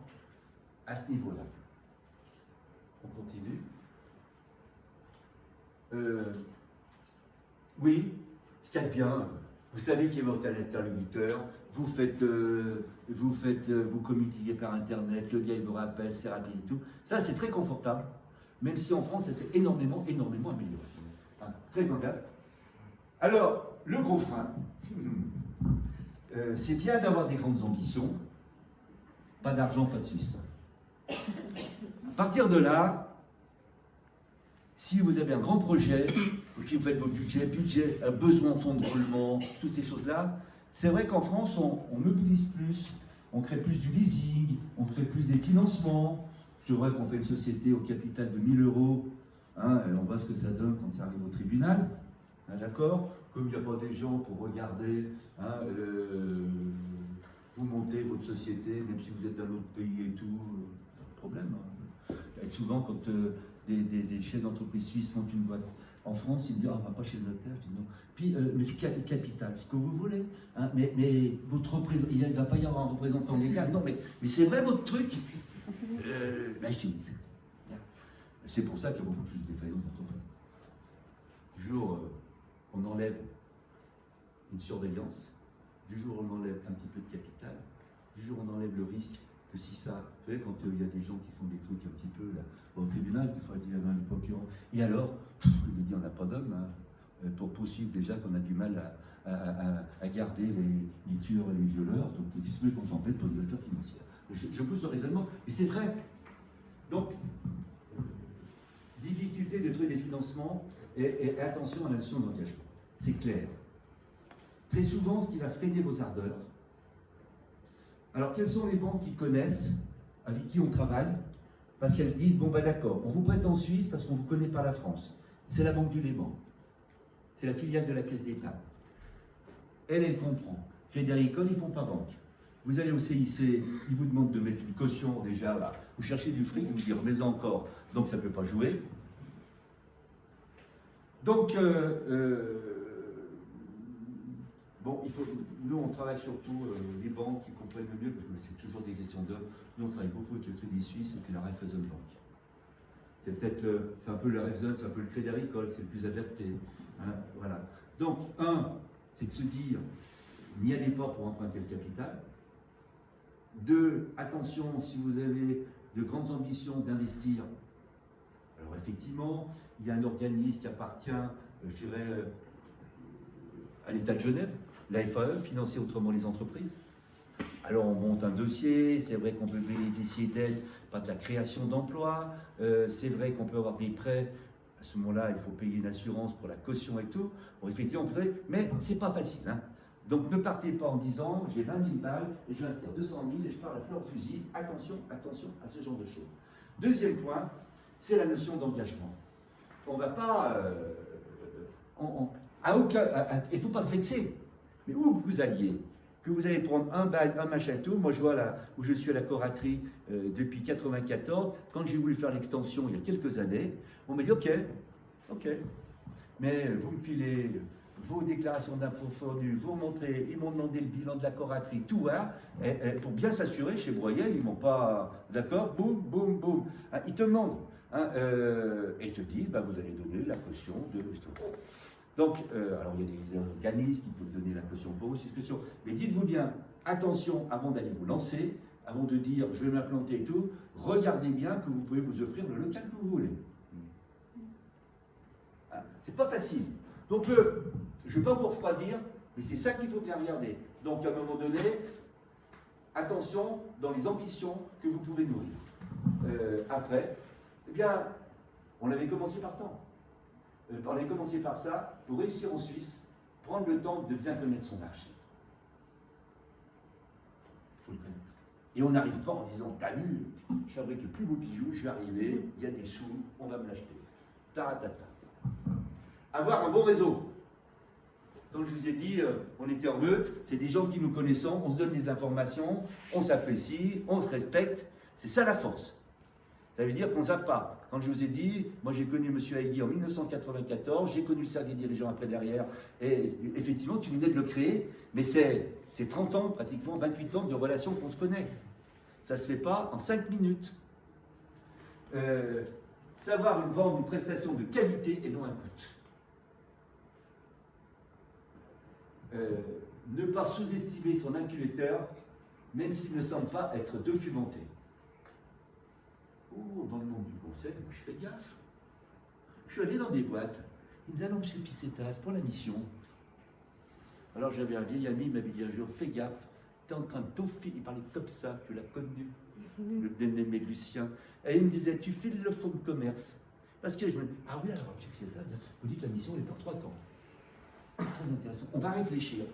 à ce niveau-là. On continue. Oui, ce qu'il y a de bien, vous savez qui est votre interlocuteur, vous communiquez par Internet, le gars il vous rappelle, c'est rapide et tout. Ça c'est très confortable, même si en France ça s'est énormément amélioré. Hein, très confortable. Alors, le gros frein, c'est bien d'avoir des grandes ambitions, pas d'argent, pas de Suisse. À partir de là, si vous avez un grand projet, et puis vous faites vos budget, besoin en fonds de roulement, toutes ces choses-là, c'est vrai qu'en France, on mobilise plus, on crée plus du leasing, on crée plus des financements. C'est vrai qu'on fait une société au capital de 1 000 €, hein, on voit ce que ça donne quand ça arrive au tribunal, hein, d'accord? Comme il n'y a pas des gens pour regarder, hein, vous montez votre société, même si vous êtes dans l'autre pays et tout, pas de problème. Hein. Et souvent, quand des chefs d'entreprise suisses font une boîte en France, ils me disent on ne va pas chez le notaire. Je dis non. Puis le capital, ce que vous voulez. Hein, mais il ne va pas y avoir un représentant légal. Non, mais c'est vrai votre truc. Ben, je dis, c'est pour ça qu'il y a beaucoup plus de défaillances d'entreprise. Du jour on enlève une surveillance, du jour on enlève un petit peu de capital, du jour on enlève le risque que si ça, vous savez, quand il y a des gens qui font des trucs un petit peu là, au tribunal, il faut dire à un procureur, et alors, il me dit on n'a pas d'homme hein, pour poursuivre déjà qu'on a du mal à garder les tueurs et les violeurs, donc il se met qu'on s'embête pour les affaires financières. Je pousse le raisonnement, mais c'est vrai. Donc, difficulté de trouver des financements et attention à la notion d'engagement. C'est clair. Très souvent, ce qui va freiner vos ardeurs, Alors, quelles sont les banques qui connaissent, avec qui on travaille? Parce qu'elles disent, bon, bah d'accord, on vous prête en Suisse parce qu'on ne vous connaît pas la France. C'est la Banque du Léman. C'est la filiale de la Caisse d'État. Elle comprend. Crédit Agricole, ils ne font pas banque. Vous allez au CIC, ils vous demandent de mettre une caution déjà, là. Vous cherchez du fric, vous dites, mais encore, donc ça ne peut pas jouer. Donc, bon, nous on travaille surtout les banques qui comprennent le mieux, parce que c'est toujours des questions d'hommes. Nous on travaille beaucoup avec le Crédit Suisse et puis la Raiffeisenbank. C'est peut-être, c'est un peu la Raiffeisen, c'est un peu le Crédit Agricole, c'est le plus adapté. Hein, voilà. Donc, c'est de se dire, n'y allez pas pour emprunter le capital. 2, attention, si vous avez de grandes ambitions d'investir, alors effectivement, il y a un organisme qui appartient, je dirais, à l'État de Genève, la FAE, financer autrement les entreprises. Alors on monte un dossier, c'est vrai qu'on peut bénéficier d'aides par de la création d'emplois, c'est vrai qu'on peut avoir des prêts, à ce moment-là il faut payer une assurance pour la caution et tout, bon effectivement on peut, mais c'est pas facile. Hein. Donc ne partez pas en disant j'ai 20 000 balles et je vais investir 200 000 et je pars à la fleur de fusil. Attention, attention à ce genre de choses. Deuxième point, c'est la notion d'engagement. On ne va pas. Il ne faut pas se vexer. Mais où que vous alliez, que vous allez prendre un bail, un machin tout, moi je vois là où je suis à la Coraterie depuis 1994, quand j'ai voulu faire l'extension il y a quelques années, on m'a dit ok, mais vous me filez vos déclarations d'impôts fournues, vous montrez, ils m'ont demandé le bilan de la Coraterie, tout, hein, pour bien s'assurer, chez Broyet, ils m'ont pas, d'accord, boum, boum, boum. Hein, ils te demandent, hein, et ils te disent, bah, vous allez donner la caution de... Donc, alors il y a des organismes qui peuvent donner la caution pour vous, c'est une question. Mais dites-vous bien, attention, avant d'aller vous lancer, avant de dire, je vais m'implanter et tout, regardez bien que vous pouvez vous offrir le local que vous voulez. Hein, c'est pas facile. Donc, je ne veux pas vous refroidir, mais c'est ça qu'il faut bien regarder. Donc, à un moment donné, attention dans les ambitions que vous pouvez nourrir. Après, eh bien, on avait commencé par temps. On avait commencé par ça, pour réussir en Suisse, prendre le temps de bien connaître son marché. Il faut le connaître. Et on n'arrive pas en disant, t'as vu, je fabrique le plus beau bijou, je vais arriver, il y a des sous, on va me l'acheter. Taratata. Avoir un bon réseau. Comme je vous ai dit, on était en meute, c'est des gens qui nous connaissons, on se donne des informations, on s'apprécie, on se respecte. C'est ça la force. Ça veut dire qu'on ne zappe pas. Quand je vous ai dit, moi j'ai connu M. Haïgui en 1994, j'ai connu le cercle des dirigeants après derrière, et effectivement tu venais de le créer, mais c'est 30 ans, pratiquement 28 ans de relations qu'on se connaît. Ça ne se fait pas en 5 minutes. Savoir vendre une prestation de qualité et non un coût. Ne pas sous-estimer son interlocuteur, même s'il ne semble pas être documenté. Oh, dans le monde du conseil, je fais gaffe. Je suis allé dans des boîtes. Il me dit, ah non, monsieur Pissetas, pour la mission. Alors j'avais un vieil ami, il m'avait dit un jour, fais gaffe, tu es en train de t'offrir. Il parlait comme ça, tu l'as connu, le dénommé Lucien. Et il me disait, tu files le fonds de commerce. Parce que je me dis, ah oui, alors, monsieur Pissetas, vous dites que la mission est en 3 temps. Très intéressant. On va réfléchir.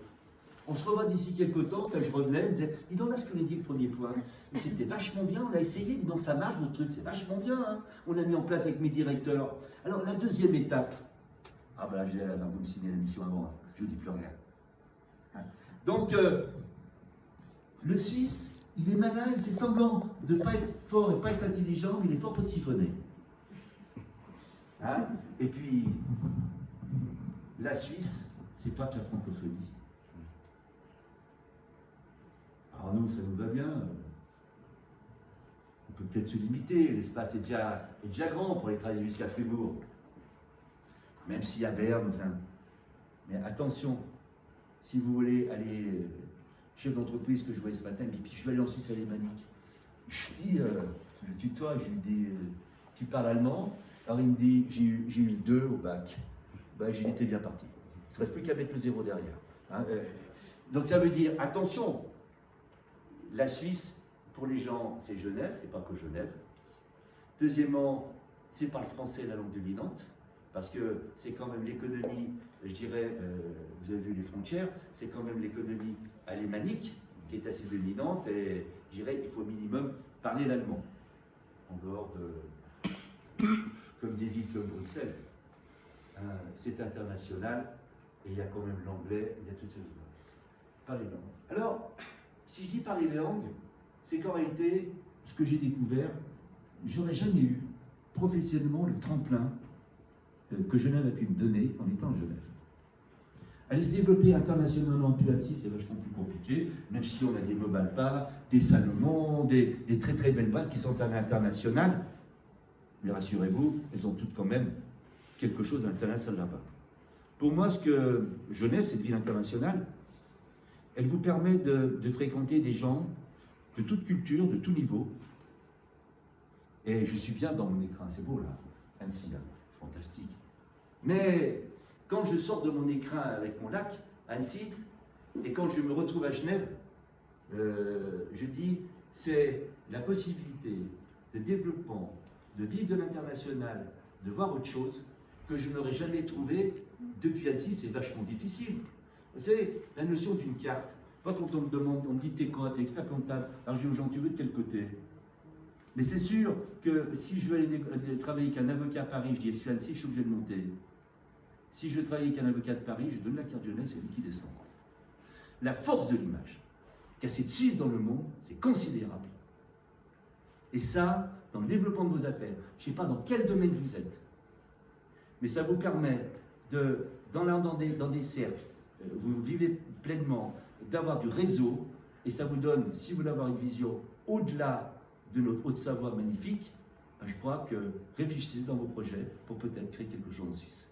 On se revoit d'ici quelques temps, quand je revenais, il me disait, dis donc là ce qu'on a dit le premier point, mais c'était vachement bien, on a essayé, dis donc ça marche votre truc, c'est vachement bien, hein. On l'a mis en place avec mes directeurs. Alors la deuxième étape, ah ben là je dis, vous me signez la mission avant, hein. Je ne dis plus rien. Hein. Donc, le Suisse, il est malin, il fait semblant de ne pas être fort et pas être intelligent, mais il est fort pour te siphonner. Hein. Et puis, la Suisse, c'est pas que la francophonie. Alors nous, ça nous va bien. On peut peut-être se limiter, l'espace est déjà grand pour aller travailler jusqu'à Fribourg. Même s'il y a Berne, mais attention, si vous voulez aller, chef d'entreprise que je voyais ce matin, et puis je vais aller en Suisse alémanique. Je dis, je le tutoie, je lui dis, tu parles allemand? Alors il me dit, j'ai eu 2 au bac. Ben, j'y étais bien parti. Il ne reste plus qu'à mettre le 0 derrière. Hein, donc ça veut dire, attention, la Suisse, pour les gens, c'est Genève, c'est pas que Genève. Deuxièmement, c'est pas le français la langue dominante, parce que c'est quand même l'économie, je dirais, vous avez vu les frontières, c'est quand même l'économie alémanique, qui est assez dominante, et je dirais qu'il faut au minimum parler l'allemand, en dehors de, comme des villes comme Bruxelles. C'est international, et il y a quand même l'anglais, il y a toutes ces choses. Parler langues. Alors, si je dis parler les langues, c'est qu'en réalité, ce que j'ai découvert, j'aurais jamais eu professionnellement le tremplin que Genève a pu me donner en étant à Genève. Aller se développer internationalement en Annecy, c'est vachement plus compliqué, même si on a des Mobalpa, des Salomon, des très très belles boîtes qui sont à l'international. Mais rassurez-vous, elles ont toutes quand même quelque chose à l'international là-bas. Pour moi, ce que Genève, cette ville internationale, elle vous permet de fréquenter des gens de toute culture, de tout niveau. Et je suis bien dans mon écrin, c'est beau là, Annecy, là, fantastique. Mais quand je sors de mon écrin avec mon lac, Annecy, et quand je me retrouve à Genève, je dis, c'est la possibilité de développement, de vivre de l'international, de voir autre chose que je n'aurais jamais trouvé depuis Annecy. C'est vachement difficile. Vous savez, la notion d'une carte, moi quand on me demande, on me dit t'es quoi, t'es expert comptable, alors je dis aux gens, tu veux de quel côté? Mais c'est sûr que si je veux aller travailler avec un avocat à Paris, je dis je suis à Annecy, je suis obligé de monter. Si je veux travailler avec un avocat de Paris, je donne la carte Genève, c'est lui qui descend. La force de l'image, qu'il y a cette Suisse dans le monde, c'est considérable. Et ça, dans le développement de vos affaires, je ne sais pas dans quel domaine vous êtes, mais ça vous permet dans des cercles, vous vivez pleinement, d'avoir du réseau, et ça vous donne, si vous voulez avoir une vision au-delà de notre Haute-Savoie magnifique, je crois que réfléchissez dans vos projets pour peut-être créer quelque chose en Suisse.